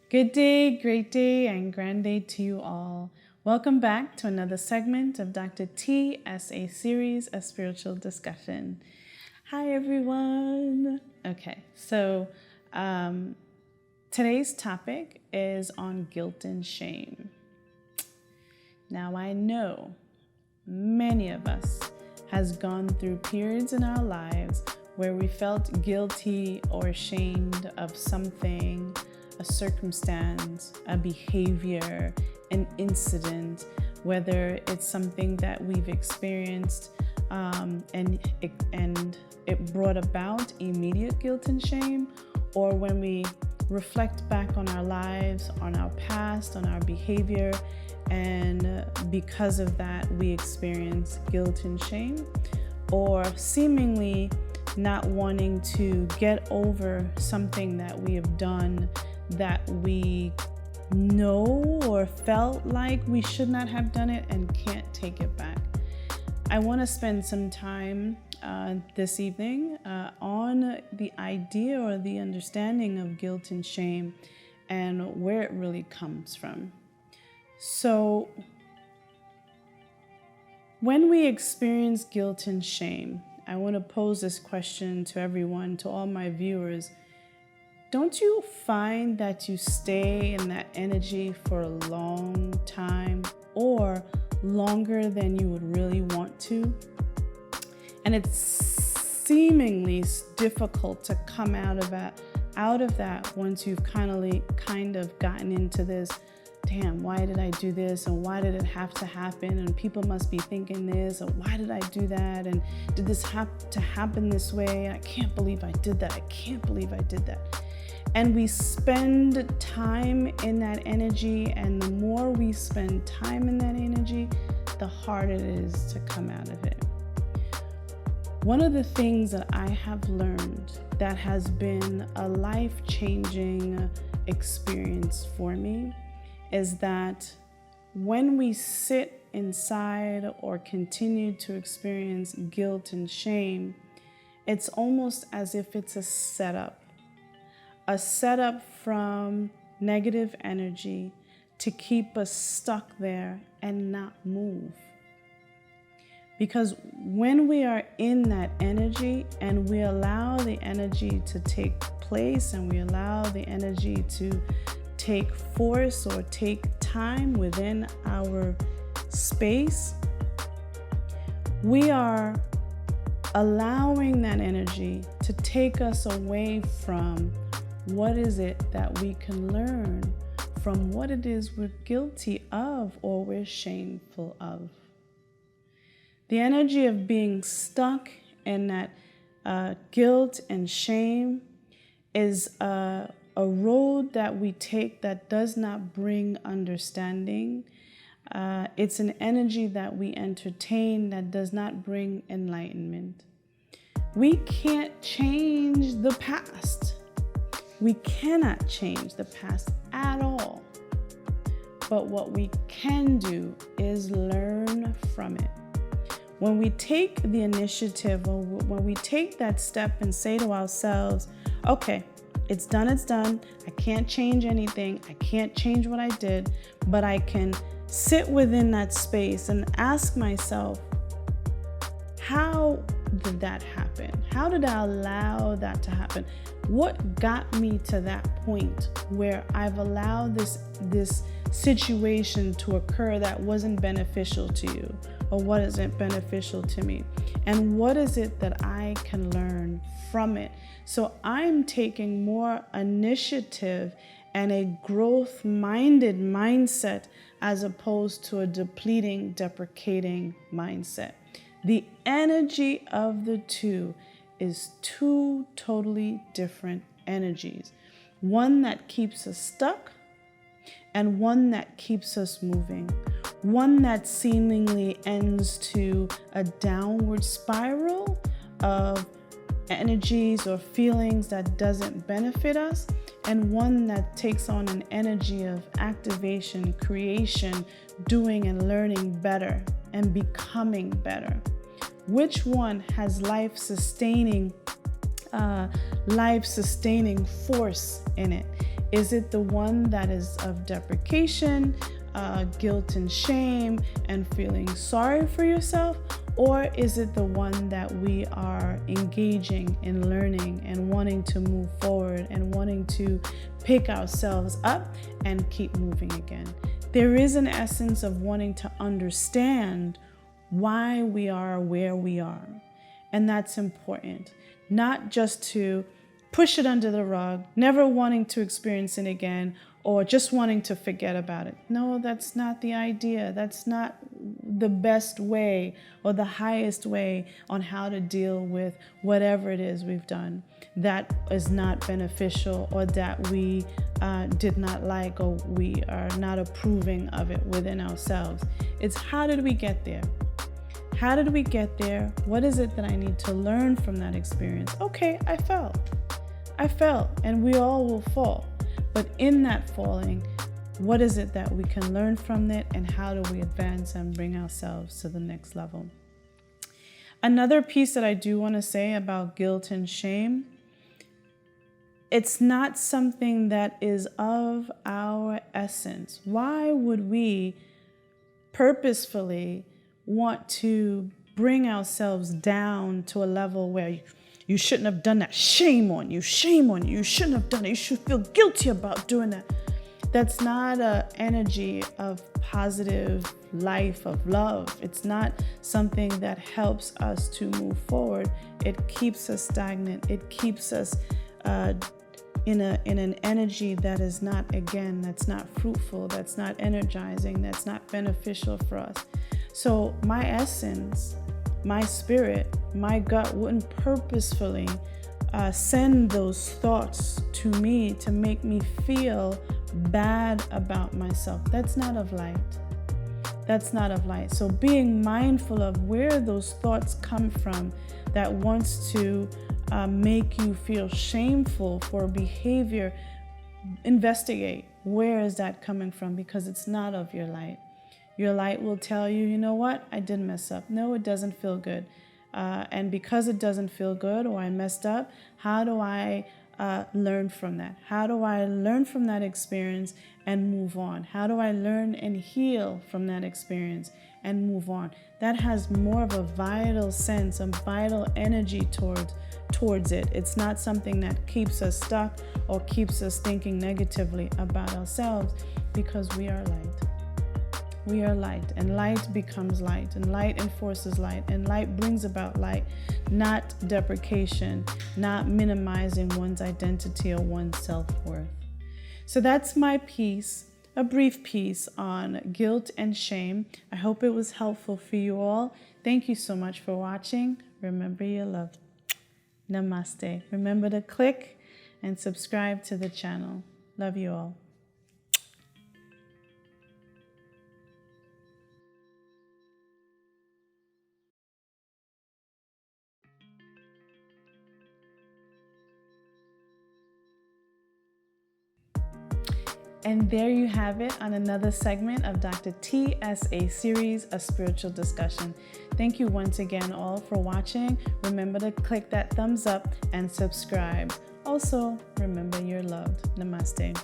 Good day, great day, and grand day to you all. Welcome back to another segment of Dr. TSA Series, a spiritual discussion. Hi, everyone. Okay, so today's topic is on guilt and shame. Now, I know many of us has gone through periods in our lives where we felt guilty or ashamed of something, a circumstance, a behavior, an incident, whether it's something that we've experienced and it brought about immediate guilt and shame, or when we reflect back on our lives, on our past, on our behavior, and because of that we experience guilt and shame, or seemingly not wanting to get over something that we have done that we know or felt like we should not have done it and can't take it back. I want to spend some time this evening on the idea or the understanding of guilt and shame and where it really comes from. So, when we experience guilt and shame, I want to pose this question to everyone, to all my viewers. Don't you find that you stay in that energy for a long time or longer than you would really want to? And it's seemingly difficult to come out of that once you've kind of gotten into this, damn, why did I do this? And why did it have to happen? And people must be thinking this, or why did I do that? And did this have to happen this way? I can't believe I did that. I can't believe I did that. And we spend time in that energy, and the more we spend time in that energy, the harder it is to come out of it. One of the things that I have learned that has been a life-changing experience for me is that when we sit inside or continue to experience guilt and shame, it's almost as if it's a setup from negative energy to keep us stuck there and not move. Because when we are in that energy and we allow the energy to take place and we allow the energy to take force or take time within our space, we are allowing that energy to take us away from what is it that we can learn from what it is we're guilty of or we're shameful of. The energy of being stuck in that guilt and shame is a road that we take that does not bring understanding. It's an energy that we entertain that does not bring enlightenment. We can't change the past. We cannot change the past at all. But what we can do is learn from it. When we take the initiative, or when we take that step and say to ourselves, okay, it's done. I can't change anything. I can't change what I did, but I can sit within that space and ask myself, how did that happen? How did I allow that to happen? What got me to that point where I've allowed this situation to occur that wasn't beneficial to you, or what isn't beneficial to me? And what is it that I can learn from it? So I'm taking more initiative and a growth-minded mindset as opposed to a depleting, deprecating mindset. The energy of the two is two totally different energies. One that keeps us stuck and one that keeps us moving. One that seemingly ends to a downward spiral of energies or feelings that doesn't benefit us, and one that takes on an energy of activation, creation, doing and learning better and becoming better. Which one has life-sustaining force in it? Is it the one that is of deprecation, guilt and shame, and feeling sorry for yourself? Or is it the one that we are engaging in learning and wanting to move forward and wanting to pick ourselves up and keep moving again? There is an essence of wanting to understand why we are where we are. And that's important. Not just to push it under the rug, never wanting to experience it again, or just wanting to forget about it. No, that's not the idea. That's not the best way or the highest way on how to deal with whatever it is we've done that is not beneficial, or that we did not like, or we are not approving of it within ourselves. It's how did we get there? How did we get there? What is it that I need to learn from that experience? Okay, I fell, and we all will fall. But in that falling, what is it that we can learn from it, and how do we advance and bring ourselves to the next level? Another piece that I do want to say about guilt and shame, it's not something that is of our essence. Why would we purposefully want to bring ourselves down to a level where you shouldn't have done that? Shame on you, shame on you. You shouldn't have done it. You should feel guilty about doing that. That's not an energy of positive life, of love. It's not something that helps us to move forward. It keeps us stagnant. It keeps us in an energy that is not, again, that's not fruitful, that's not energizing, that's not beneficial for us. So my essence, my spirit, my gut wouldn't purposefully send those thoughts to me to make me feel bad about myself. That's not of light. That's not of light. So being mindful of where those thoughts come from that wants to make you feel shameful for behavior, investigate where is that coming from, because it's not of your light. Your light will tell you, you know what, I did mess up. No, it doesn't feel good. And because it doesn't feel good, or I messed up, how do I learn from that? How do I learn from that experience and move on? How do I learn and heal from that experience and move on? That has more of a vital sense, a vital energy towards it. It's not something that keeps us stuck or keeps us thinking negatively about ourselves, because we are light. We are light, and light becomes light, and light enforces light, and light brings about light, not deprecation, not minimizing one's identity or one's self-worth. So that's my piece, a brief piece on guilt and shame. I hope it was helpful for you all. Thank you so much for watching. Remember, you're loved. Namaste. Remember to click and subscribe to the channel. Love you all. And there you have it on another segment of Dr. TSA Series, a spiritual discussion. Thank you once again all for watching. Remember to click that thumbs up and subscribe. Also, remember you're loved. Namaste.